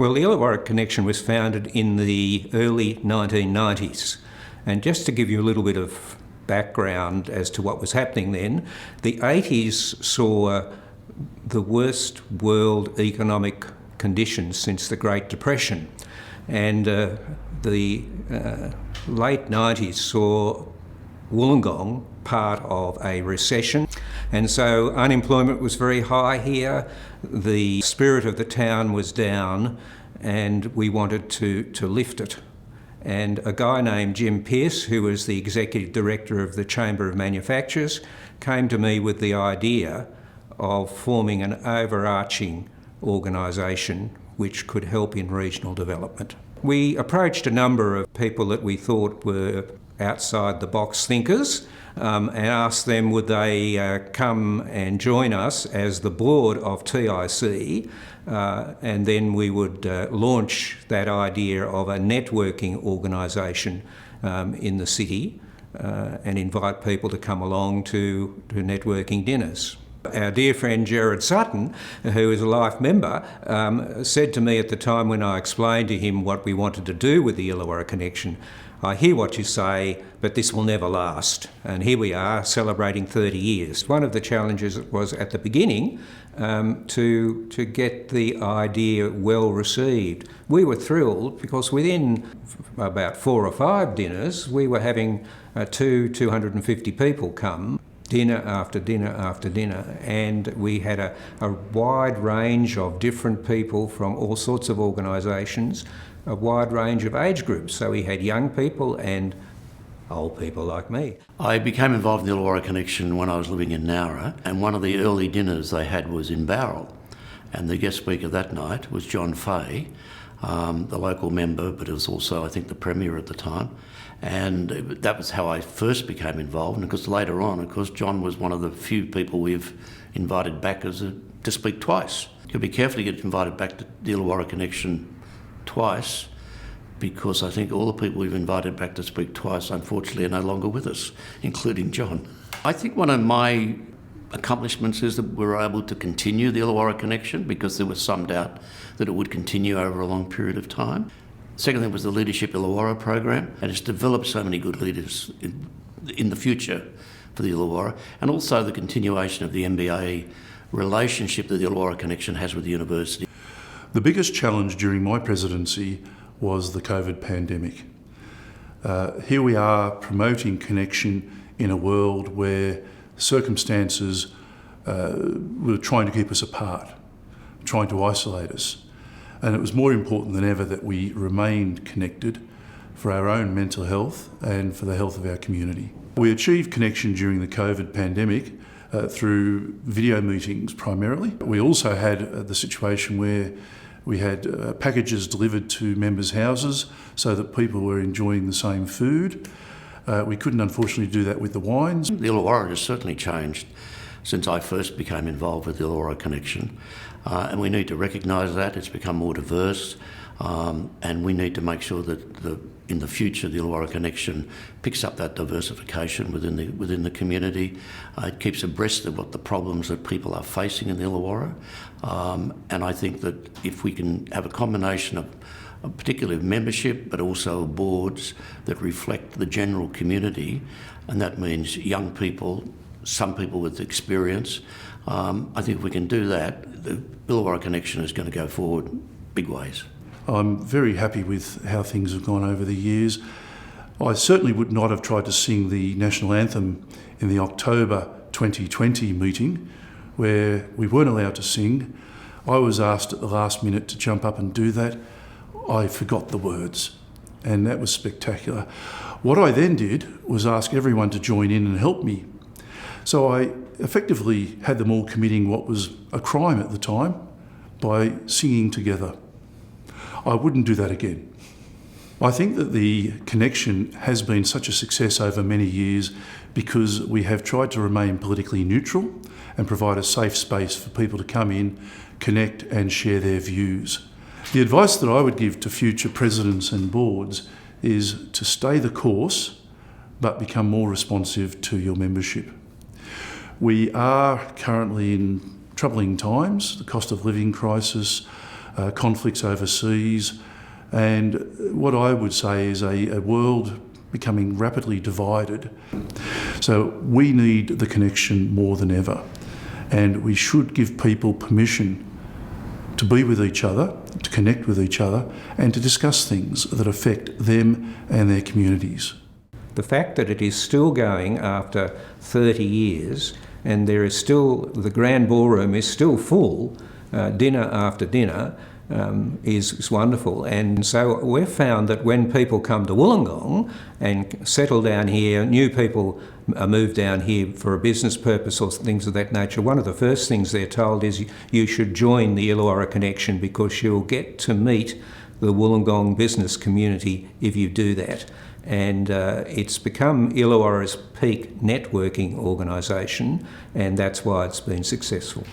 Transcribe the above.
Well, the Illawarra Connection was founded in the early 1990s. And just to give you a little bit of background as to what was happening then, the 80s saw the worst world economic conditions since the Great Depression. And the late 90s saw Wollongong part of a recession. And so unemployment was very high here. The spirit of the town was down, and we wanted to lift it. And a guy named Jim Pearce, who was the executive director of the Chamber of Manufacturers, came to me with the idea of forming an overarching organisation which could help in regional development. We approached a number of people that we thought were outside the box thinkers and asked them would they come and join us as the board of TIC, and then we would launch that idea of a networking organisation in the city and invite people to come along to networking dinners. Our dear friend Gerard Sutton, who is a life member, said to me at the time when I explained to him what we wanted to do with the Illawarra Connection, "I hear what you say, but this will never last." And here we are, celebrating 30 years. One of the challenges was at the beginning to get the idea well received. We were thrilled because within about 4 or 5 dinners, we were having 250 people come. Dinner after dinner after dinner, and we had a wide range of different people from all sorts of organisations, a wide range of age groups. So we had young people and old people like me. I became involved in the Illawarra Connection when I was living in Nowra, and one of the early dinners they had was in Bowral, and the guest speaker that night was John Fay, the local member, but it was also, I think, the Premier at the time. And that was how I first became involved, and because later on, of course, John was one of the few people we've invited back to speak twice. You'll be careful to get invited back to the Illawarra Connection twice, because I think all the people we've invited back to speak twice, unfortunately, are no longer with us, including John. I think one of my accomplishments is that we were able to continue the Illawarra Connection, because there was some doubt that it would continue over a long period of time. Second thing was the Leadership Illawarra program, and it's developed so many good leaders in the future for the Illawarra, and also the continuation of the MBA relationship that the Illawarra Connection has with the university. The biggest challenge during my presidency was the COVID pandemic. Here we are promoting connection in a world where circumstances were trying to keep us apart, trying to isolate us. And it was more important than ever that we remained connected for our own mental health and for the health of our community. We achieved connection during the COVID pandemic through video meetings primarily. We also had the situation where we had packages delivered to members' houses so that people were enjoying the same food. We couldn't unfortunately do that with the wines. The Illawarra has certainly changed since I first became involved with the Illawarra Connection. And we need to recognise that. It's become more diverse, and we need to make sure that in the future the Illawarra Connection picks up that diversification within the community. It keeps abreast of what the problems that people are facing in the Illawarra, and I think that if we can have a combination of particularly membership but also boards that reflect the general community, and that means young people, some people with experience, I think if we can do that, the Illawarra Connection is going to go forward big ways. I'm very happy with how things have gone over the years. I certainly would not have tried to sing the national anthem in the October 2020 meeting, where we weren't allowed to sing. I was asked at the last minute to jump up and do that. I forgot the words, and that was spectacular. What I then did was ask everyone to join in and help me. So I effectively had them all committing what was a crime at the time by singing together. I wouldn't do that again. I think that the connection has been such a success over many years because we have tried to remain politically neutral and provide a safe space for people to come in, connect and share their views. The advice that I would give to future presidents and boards is to stay the course but become more responsive to your membership. We are currently in troubling times, the cost of living crisis, conflicts overseas, and what I would say is a world becoming rapidly divided. So we need the connection more than ever, and we should give people permission to be with each other, to connect with each other, and to discuss things that affect them and their communities. The fact that it is still going after 30 years and there is still, the grand ballroom is still full, dinner after dinner, is wonderful. And so we've found that when people come to Wollongong and settle down here, new people move down here for a business purpose or things of that nature, one of the first things they're told is you should join the Illawarra Connection because you'll get to meet the Wollongong business community if you do that. And it's become Illawarra's peak networking organisation, and that's why it's been successful.